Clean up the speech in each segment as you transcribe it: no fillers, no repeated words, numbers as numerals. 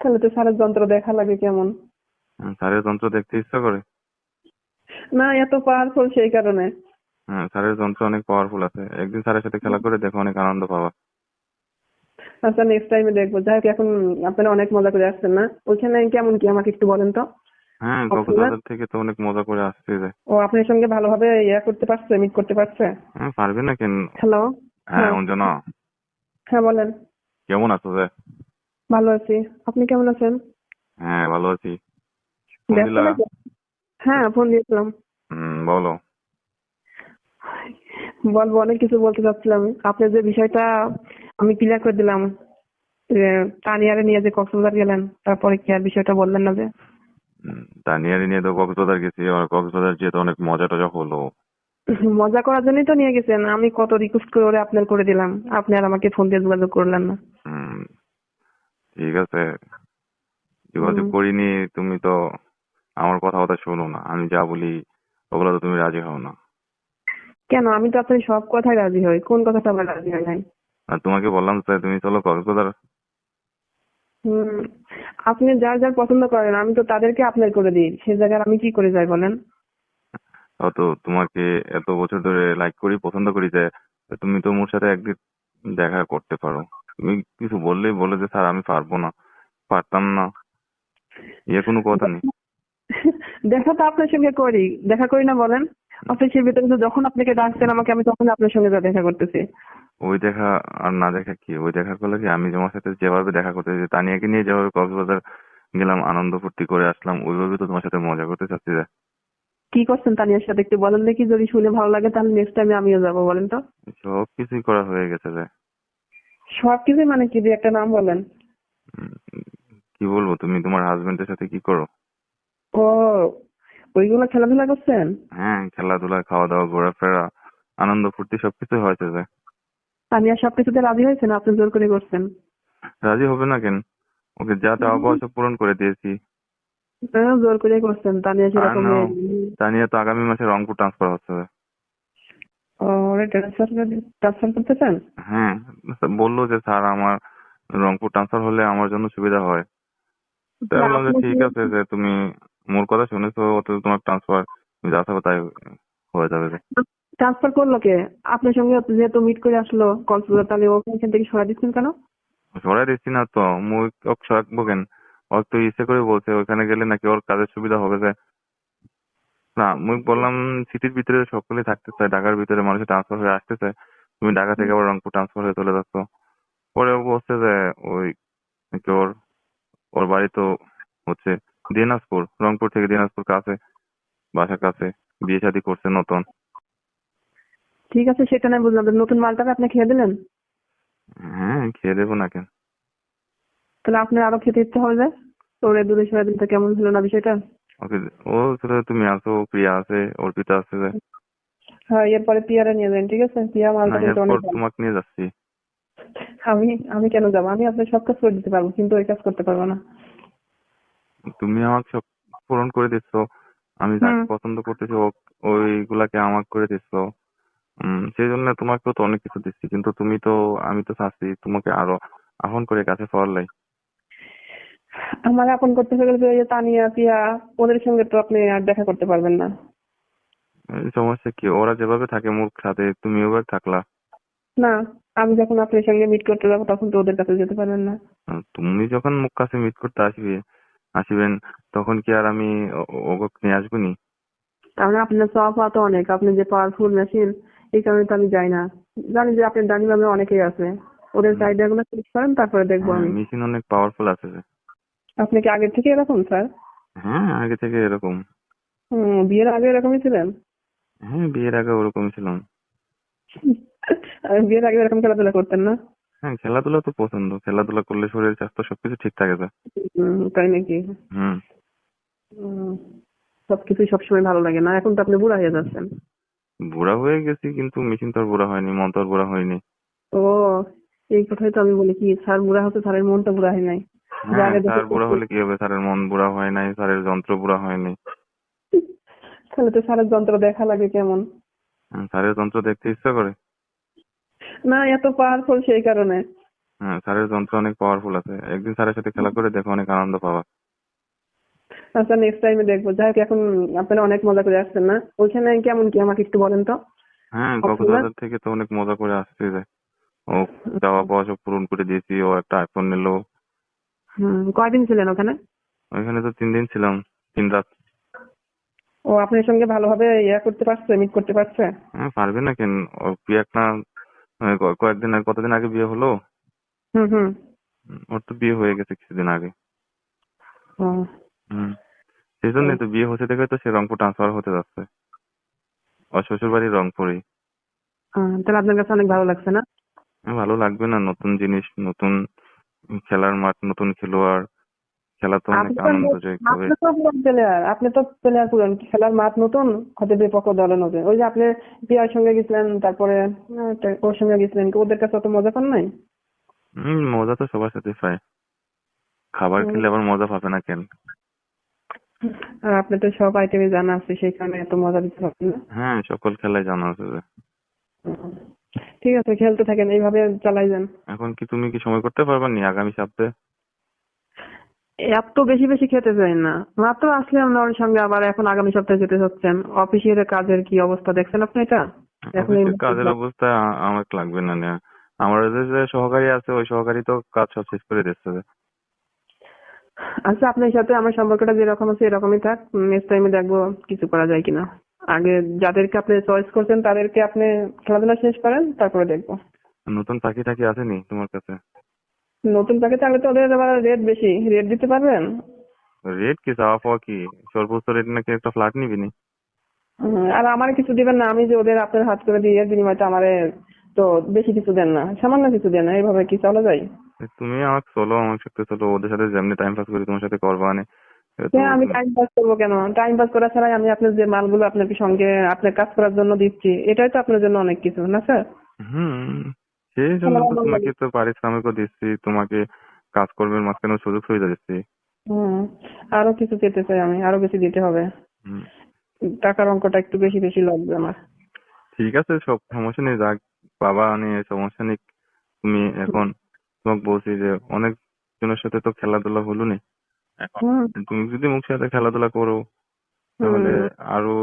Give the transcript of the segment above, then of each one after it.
তাহলে তো স্যারের যন্ত্র দেখা লাগে কেমন? স্যারের যন্ত্র দেখতে ইচ্ছা করে। না, এত পাওয়ারফুল সেই কারণে। হ্যাঁ, স্যারের যন্ত্র অনেক পাওয়ারফুল আছে, একদিন স্যারের সাথে খেলা করে দেখো, অনেক আনন্দ পাবা। আচ্ছা, নেক্সট টাইমে দেখবো। যাই হোক, এখন আপনারা অনেক মজা করে আসছেন না? ওইখানে কেমন কি আমাকে একটু বলেন তো। হ্যাঁ, কক্সবাজার। কক্সবাজার থেকে তো অনেক মজা করে আসছে যে। ও আপনার সঙ্গে ভালোভাবে করতে পারছে, মিট করতে পারছে? হ্যাঁ, পারবে না কেন? হ্যালো। হ্যাঁ, হ্যাঁ। অঞ্জনা, হ্যাঁ, বলেন। কেমন আছো যে? ভালো আছি। আপনি কেমন আছেন? হ্যাঁ, ভালো আছি। ফোন ব্যস্ত দিলা? নাকি? হ্যাঁ, ফোন দিয়েছিলাম। বলো। বলবো, অনেক কিছু বলতে চাচ্ছিলাম। আপনার যে বিষয়টা আমি ক্লিয়ার করে দিলাম, যে তানিয়ারে নিয়ে যে কক্সবাজার গেলেন, তারপরে কি আর বিষয়টা বললেন না যে? তানিয়ারি নিয়ে তো কক্সবাজার গেছি, আর কক্সবাজার যেয়ে তো অনেক মজা টজা হলো। মজা করার জন্যই তো নিয়ে গেছেন। আমি কত রিকোয়েস্ট করে ওরে আপনার করে দিলাম, আপনি আর আমাকে ফোন দিয়ে যোগাযোগ করলেন না। হুম, ঠিক আছে, যোগাযোগ হুম। করিনি। তুমি তো আমার কথা কথা শোনো না, আমি যা বলি ওগুলো তো তুমি রাজি হও না। কেন? আমি তো আপনার সব কথাই রাজি হই, কোন কথাটা আবার রাজি হয় নাই? আর তোমাকে বললাম স্যার, তুমি চলো কক্সবাজার। হুম। আপনি যার যার পছন্দ করেন, আমি তো তাদেরকে আপনার করে দিই, সে জায়গায় আমি কি করে যাই বলেন? তো তোমাকে এত বছর ধরে লাইক করি, পছন্দ করি যে, তুমি তো মোর সাথে একদিন দেখা করতে পারো। তুমি কিছু বললেই বলে যে স্যার আমি পারবো না, পারতাম না, কোনো কথা নেই। দেখা তো আপনার সঙ্গে করি, দেখা করি না বলেন? অফিসের ভিতরে তো যখন আপনাকে ডাকছেন আমাকে, আমি তখন আপনার সঙ্গে দেখা করতেছি। ওই দেখা আর না দেখা কি? ওই দেখা করলে কি, আমি তোমার সাথে যেভাবে দেখা করতে চাই, তানিয়াকে নিয়ে যেভাবে কক্সবাজার গেলাম, আনন্দ ফুর্তি করে আসলাম, ওইভাবে তো তোমার সাথে মজা করতে চাচ্ছি যে। কি করছেন তানিয়ার সাথে একটু বলেন দেখি, যদি শুনে ভালো লাগে তাহলে নেক্সট টাইমে আমিও যাবো, বলেন তো। সব কিছুই করা হয়ে গেছে যে। সবকিছু মানে কি, দিয়ে একটা নাম বলেন। উম, কি বলবো, তুমি তোমার হাজবেন্ডের সাথে কি করো? ও, ওইগুলো খেলাধুলা করছেন? হ্যাঁ, খেলাধুলা, খাওয়া দাওয়া, ঘোরাফেরা, আনন্দ ফুর্তি সবকিছু হয়েছে যে। তানিয়া সবকিছুতে রাজি হয়েছেন, আপনি জোর করে করছেন? রাজি হবে না কেন? ওকে যা চাওয়া পাওয়া সব পূরণ করে দিয়েছি। জোর করে করছেন, তানিয়া আর সেরকম নাও, মেয়ে। তানিয়া তো আগামী মাসে রংপুর ট্রান্সফার হচ্ছে যে। ও, ওরে ট্রান্সফার ট্রান্সফার করতে চান? হ্যাঁ, বললো যে স্যার আমার রংপুর ট্রান্সফার হলে আমার জন্য সুবিধা হয়। তাই তাহলে বললাম যে আপনি কি ঠিক আছে, যে তুমি মোর কথা শুনেছো, অত তোমার ট্রান্সফার যা থাকবে তাই হয়ে যাবে যে। ট্রান্সফার করলো কে? আপনার সঙ্গে যেহেতু মিট করে আসলো কক্সবাজার, তাহলে ওখান থেকে সরাই দিচ্ছেন কেন? সরাই দিচ্ছি না তো, মুই ওকে রাখবো কেন? ওর তো ইচ্ছে করে বলছে ওখানে গেলে নাকি ওর কাজের সুবিধা হবে যে। না, মুই বললাম সিটির ভিতরে সকলে থাকতে চায়, ঢাকার ভিতরে মানুষের ট্রান্সফার হয়ে আসতে চায়, তুমি ঢাকা থেকে আবার রংপুর ট্রান্সফার হয়ে চলে যাচ্ছ। পরে ও বলছে যে ওই নাকি ওর ওর বাড়ি তো হচ্ছে দিনাজপুর, রংপুর থেকে দিনাজপুর কাছে, বাসার কাছে, বিয়ে শাদী করছে নতুন। ঠিক আছে, সেটা না বুঝলাম, তো নতুন মালটাকে আপনি খেয়ে দিলেন? হ্যাঁ, খেয়ে দেবো না কেন? তাহলে আপনার আরো খেতে ইচ্ছে হবে যে, তোরে দূরে সরাই দিতে কেমন হলো না বিষয়টা? ওকে, ও ছোট, তুমি আছো, প্রিয়া আছে, অর্পিতা আছে যে। হ্যাঁ, এরপরে পিয়ারে নিয়ে যান, ঠিক আছে? পিয়া না, মালটা কিন্তু এরপর অনেক ভালো। তোমাকে নিয়ে যাচ্ছি। আমি আমি কেন যাবো? আমি আপনার সব কাজ করে দিতে পারবো, কিন্তু ওই কাজ করতে পারবো না। তুমি আমাকে সব পূরণ করে দিচ্ছ, আমি হুম। যাকে পছন্দ করতেছি ওইগুলাকে আমাকে করে দিচ্ছ। সেই জন্য তোমাকেও তো অনেক কিছু দিচ্ছি, কিন্তু তুমি তো, আমি তো চাচ্ছি তোমাকে আরো আপন করে কাছে পাওয়ার লাই। আমার আপন করতে গেলে তো এই যে তানিয়া, পিয়া, ওদের সঙ্গে তো আপনি আর দেখা করতে পারবেন না। এই সমস্যা কি, ওরা যেভাবে থাকে মোর সাথে তুমিও এবার থাকলা। না, আমি যখন আপনার সঙ্গে মিট করতে যাবো তখন তো ওদের কাছে যেতে পারবেন না। তুমি যখন মুখ কাছে মিট করতে আসিবেন, তখন কি আর আমি ওকে নিয়ে আসবো নি? কারণ আপনার চাওয়া তো অনেক, আপনি যে পাওয়ারফুল মেশিন, এই কারণে তো আমি যাই না। জানি যে আপনার ডানি ভাবে অনেকেই আছে, ওদের হুম, চাহিদা গুলো শেষ করেন, তারপরে দেখবো হ্যাঁ, আমি। মেশিন অনেক পাওয়ারফুল আছে যে। আপনি কি আগের থেকে এরকম, স্যার? হ্যাঁ, আগে থেকে এরকম। বিয়ের আগে এরকমই ছিলেন? হ্যাঁ, বিয়ের আগে ওরকম ছিলাম। বিয়ের আগে এরকম খেলাধুলা করতেন না? হ্যাঁ, খেলাধুলা তো পছন্দ, খেলাধুলা করলে শরীর স্বাস্থ্য সবকিছু ঠিক থাকে যায়। তাই নাকি? হুম। উম, সবকিছুই সবসময় ভালো লাগে না, এখন তো আপনি বুড়া হয়ে যাচ্ছেন। বুড়া হয়ে গেছি, কিন্তু মেশিন তো আর বুড়া হয়নি, মন তো আর বুড়া হয়নি। ও, এই কথাই তো আমি বলি কি, স্যার বুড়া হতে, স্যারের মনটা বুড়া হয় নাই। যে হ্যাঁ, আগে দেখে স্যার বুড়া হলে কি হবে? স্যারের মন বুড়া হয় নাই, স্যারের যন্ত্র বুড়া হয়নি। তাহলে তো স্যারের যন্ত্র দেখা লাগে কেমন? স্যারের যন্ত্র দেখতে ইচ্ছা করে। না, এত পাওয়ারফুল সেই কারণে। হ্যাঁ, স্যারের যন্ত্র অনেক পাওয়ারফুল আছে। একদিন স্যারের সাথে খেলা করে দেখো, অনেক আনন্দ পাবা। আচ্ছা নেক্সট টাইমে দেখবো। যাই হোক, এখন আপনারা অনেক মজা করে আসছেন না? ওইখানে কেমন কি আমাকে একটু বলেন তো। হ্যাঁ, কক্সবাজার। কক্সবাজার থেকে তো অনেক মজা করে আসছে যে ও চাওয়া পাওয়া সব পূরণ করে দিয়েছি। ও একটা আইফোন নিল। কয়দিন ছিলেন ওখানে? ওইখানে তো 3 দিন ছিলাম, 3 রাত। ও আপনার সঙ্গে ভালোভাবে করতে পারছে, মিট করতে পারছে? হ্যাঁ, পারবে না কেন? ওর বিয়ে একটা কয়েকদিন আগে, কতদিন আগে বিয়ে হলো। হুম হুম। ওর তো বিয়ে হয়ে গেছে কিছুদিন আগে। ও, হুম। সেই জন্যই তো বিয়ে হচ্ছে দেখে তো সে রংপুর ট্রান্সফার হতে যাচ্ছে। ওর শ্বশুর বাড়ি রংপুরেই। তাহলে আপনার কাছে অনেক ভালো লাগছে না? ভালো লাগবে না? নতুন জিনিস, নতুন খেলার মাঠ, নতুন খেলোয়াড়, খেলা তো অনেক আপনি তো আনন্দদায়ক হবে। আপনি তো পুরান প্লেয়ার, আপনি তো প্লেয়ার পুরান, খেলার মাঠ নতুন, হয়তো বিপক্ষ দলে নতুন। ওই যে আপনি পিয়ার সঙ্গে গেছিলেন, তারপরে ওর সঙ্গে গেছিলেন, কি ওদের কাছে অত মজা পান নাই? মজা তো সবার সাথে পায়। খাবার উম, খেলে আবার মজা পাবে না কেন? আর আপনি তো সব আইটেমই জানা আছে, সেই কারণে এত মজা দিতে পারবেন না। হ্যাঁ, সকল খেলায় জানা আছে যে। উম, ঠিক আছে, খেলতে থাকেন, এইভাবে চালাই যান। এখন কি তুমি কি সময় করতে পারবা নি আগামী সপ্তাহে? এত বেশি বেশি খেতে চাই না, মাত্র আসলাম না ওর সঙ্গে, আবার এখন আগামী সপ্তাহে যেতে হচ্ছেন। অফিসের কাজের কি অবস্থা দেখছেন আপনি এটা? এখন এই অফিসের মুহূর্তে কাজের অবস্থা আমার লাগবে না নেয়া। আমার যে সহকারী আছে, ওই সহকারী তো কাজ সব শেষ করে দিচ্ছে যে। আচ্ছা, আপনার সাথে আমার সম্পর্কটা যেরকম আছে এরকমই থাক। নেক্সট টাইমে দেখবো কিছু করা যায় কিনা। আগে যাদেরকে আপনি চয়েস করছেন তাদেরকে আপনি খেলাধুলা শেষ করেন, তারপরে দেখবো। নতুন পাখি টাকি আসেনি তোমার কাছে? নতুন প্যাকেজ তাহলে তো ওদের আবার রেট বেশি, রেট দিতে পারবেন? রেট কি, চাওয়া পাওয়া কি? সর্বোচ্চ রেট নাকি একটা ফ্ল্যাট নিবি নি? আর আমার কিছু দিবেন না? আমি যে ওদের আপনার হাত করে দিয়ে বিনিময়টা আমারে তো বেশি কিছু দেন না, সামান্য কিছু দেন না, এইভাবে কি চলা যায়? তুমি আমাকে চলো, আমার সাথে চলো, ওদের সাথে যেমনি টাইম পাস করি তোমার সাথে করবা নে। তো হ্যাঁ, আমি টাইম পাস করবো কেন? টাইম পাস করা ছাড়াই আমি আপনার যে মালগুলো আপনাকে সঙ্গে আপনার কাজ করার জন্য দিচ্ছি, এটাই তো আপনার জন্য অনেক কিছু না স্যার? হুম, সেই জন্য তাহলে তো আমার তোমাকে লাগে। তো পারিশ্রমিকও দিচ্ছি, তোমাকে কাজকর্মের মাঝখানে সুযোগ সুবিধা দিচ্ছি। হুম, আরো কিছু পেতে চাই আমি, আরো বেশি দিতে হবে। হুম, টাকার অঙ্কটা একটু বেশি বেশি লাগবে আমার। ঠিক আছে, সব সমস্যা নেই, যাক বাবা নিয়ে সমস্যা নেই। তুমি এখন, তোমাকে বলছি যে অনেক জনের সাথে তো খেলাধুলা হলো নি। এখন হুম তুমি যদি মুখ সাথে খেলাধুলা করো তাহলে হুম। আরো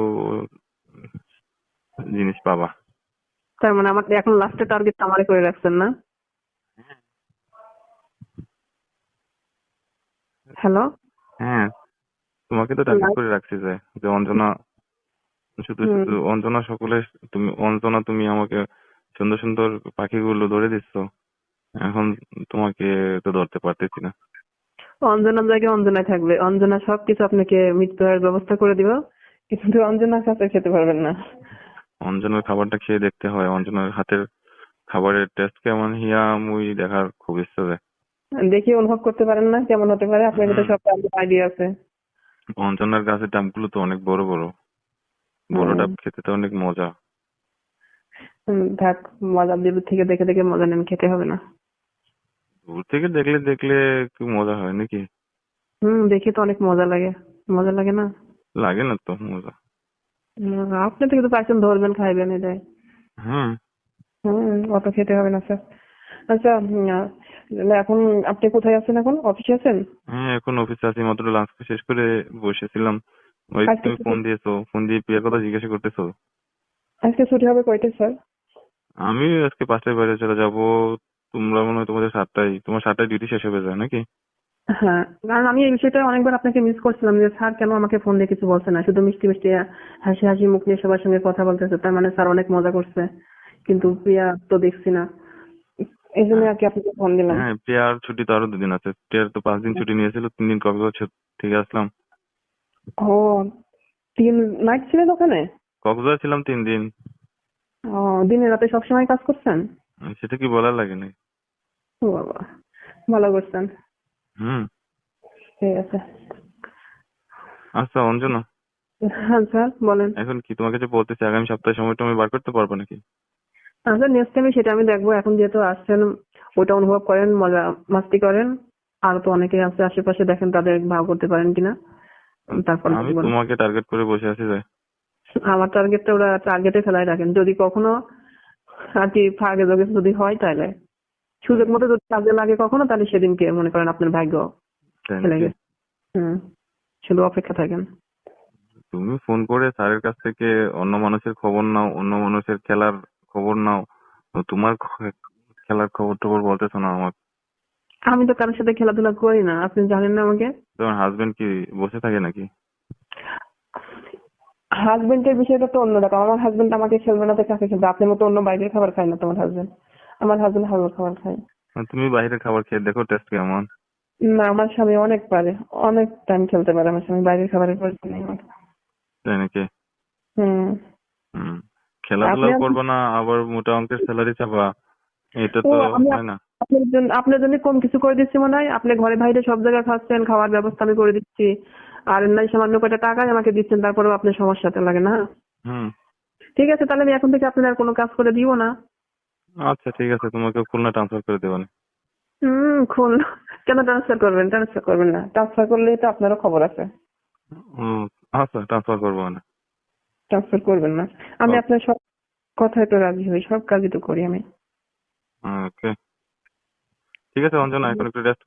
জিনিস পাবা। তার মানে আমার এখন লাস্টের টার্গেট আমারে করে রাখছেন না? হ্যালো। হ্যাঁ, তোমাকে তো টার্গেট করে রাখছি যে যে অঞ্জনা, শুধু হুম। শুধু অঞ্জনা সকলে, তুমি অঞ্জনা, তুমি আমাকে সুন্দর সুন্দর পাখিগুলো ধরে দিচ্ছ। এখন তোমাকে তো ধরতে পারতেছি না। অঞ্জনার জায়গায় অঞ্জনায় থাকবে, অঞ্জনা সবকিছু আপনাকে মৃত্যু হওয়ার ব্যবস্থা করে দিব, কিন্তু অঞ্জনার কাছে খেতে পারবেন না। অঞ্জনার খাবারটা খেয়ে দেখতে হয়, অঞ্জনার হাতের খাবারের টেস্ট কেমন হিয়া মুই দেখার খুব ইচ্ছে যায়। দেখি অনুভব করতে পারেন না কেমন হতে পারে? আপনার হুম, ভিতরে সব আইডিয়া আছে। অঞ্জনার গাছের ডাবগুলো তো অনেক বড় বড়। বড় হুম ডাব খেতে তো অনেক মজা। থাক, মজা দূর থেকে দেখে দেখে মজা নেন, খেতে হবে না। দূর থেকে দেখলে দেখলে একটু মজা হয় নাকি? দেখে তো অনেক মজা লাগে। মজা লাগে না? লাগে না তো মজা। আপনি থেকে তো পারছেন, ধরবেন খাইবেন এটাই। হুম। অত খেতে হবে না স্যার। আচ্ছা, এখন আপনি কোথায় আছেন? এখন অফিসে আছেন? হ্যাঁ, এখন অফিসে আছি, মাত্র লাঞ্চ শেষ করে বসেছিলাম। ওই আজকে তুমি ছুটি। ফোন দিয়েছো, ফোন দিয়ে প্রিয়ার কথা জিজ্ঞাসা করতেছো। আজকে ছুটি হবে কয়টায় স্যার? আমি আজকে 5টায় বাইরে চলে যাব। তোমরা মনে হয় তোমাদের 7টায়, তোমার 7টায় ডিউটি শেষ হয়ে যায় নাকি? হ্যাঁ, কারণ আমি এই বিষয়টা অনেকবার আপনাকে মিস করছিলাম যে স্যার কেন আমাকে ফোন দিয়ে কিছু বলছে না, শুধু মিষ্টি মিষ্টি হাসি হাসি মুখ নিয়ে সবার সঙ্গে কথা বলতেছে, তার মানে স্যার অনেক মজা করছে। কিন্তু প্রিয়া তো দেখছি না, এই জন্য হ্যাঁ, আর কি আপনাকে ফোন দিলাম। হ্যাঁ, প্রিয়ার ছুটি তো আরো 2 দিন আছে। প্রিয়ার তো 5 দিন ছুটি নিয়েছিল, 3 দিন কক্সবাজার থেকে আসলাম। ও, 3 নাইট ছিলেন ওখানে? কক্সবাজার ছিলাম 3 দিন। ও, দিনে রাতে সবসময় কাজ করছেন? সেটা কি বলার লাগে না? ও বাবা, ভালো করছেন। হুম। ঠিক আছে। আচ্ছা অঞ্জনা, হ্যাঁ স্যার বলেন। এখন কি তোমাকে যে বলতেছি আগামী সপ্তাহে সময়টা আমি বার করতে পারবো নাকি? আচ্ছা নেক্সট টাইমে সেটা আমি দেখবো। এখন যেহেতু আসছেন, ওটা অনুভব করেন, মজা মাস্তি করেন। আর তো অনেকেই আছে আশেপাশে, দেখেন তাদের ভাব করতে পারেন কিনা, তারপর আমি দেখবেন। তোমাকে টার্গেট করে বসে আছি যে। আমার টার্গেটটা ওরা টার্গেটে ফেলাই রাখেন, যদি কখনো আর কি ফাঁকে যোগে যদি হয় তাহলে। সুযোগ মতো যদি কাজে লাগে কখনো, তাহলে সেদিনকে মনে করেন আপনার ভাগ্য তাই খেলে নাকি? গেছে। শুধু অপেক্ষা থাকেন। তুমি ফোন করে স্যারের কাছ থেকে অন্য মানুষের খবর নাও, অন্য মানুষের খেলার খবর নাও, তো তোমার খেলার খবর টবর বলতেছো না আমার। আমি তো কারোর সাথে খেলাধুলা করি না, আপনি জানেন না আমাকে। তোমার হাজবেন্ড কি বসে থাকে নাকি? হাজবেন্ডের বিষয়টা তো অন্যরকম। আমার হাজবেন্ড আমাকে খেলবে না তো কাকে খেলবে? আপনার মতো অন্য বাইরের খাবার খায় না তোমার হাজবেন্ড। আমার হাজবেন্ড হালাল খাবার খায়। তুমি বাইরের খাবার খেয়ে দেখো টেস্ট কেমন। না, আমার স্বামী অনেক পারে, অনেক টাইম খেলতে পারে আমার স্বামী, বাইরের খাবারের প্রয়োজন নেই আমার। তাই নাকি? হুম। হম। আপনি খেলাধুলাও করবো না, আবার মোটা অঙ্কের স্যালারি চাবা, এটা ও তো আমি হয় না। আপনার জন্য কম কিছু করে দিচ্ছি মনে হয়। আপনি ঘরে বাইরে সব জায়গায় খাচ্ছেন, খাওয়ার ব্যবস্থা আমি করে দিচ্ছি, আর নাই সামান্য কয়টা টাকাই আমাকে দিচ্ছেন, তারপরেও আপনার সমস্যাতে লাগে না। হুম। ঠিক আছে, তাহলে আমি এখন থেকে আপনার আর কোনো কাজ করে দিব না। আচ্ছা ঠিক আছে, তোমাকে খুলনা ট্রান্সফার করে দেবেন। খুন কেন ট্রান্সফার করবেন? ট্রান্সফার করবেন না, ট্রান্সফার করলে তো আপনারও খবর আছে। আচ্ছা ট্রান্সফার করবো না। ট্রান্সফার করবেন না। আমি আপনার সব কথায় তো রাজি হই, সব কাজই তো করি আমি। ওকে, ঠিক আছে অঞ্জনা, এখন একটু রেস্ট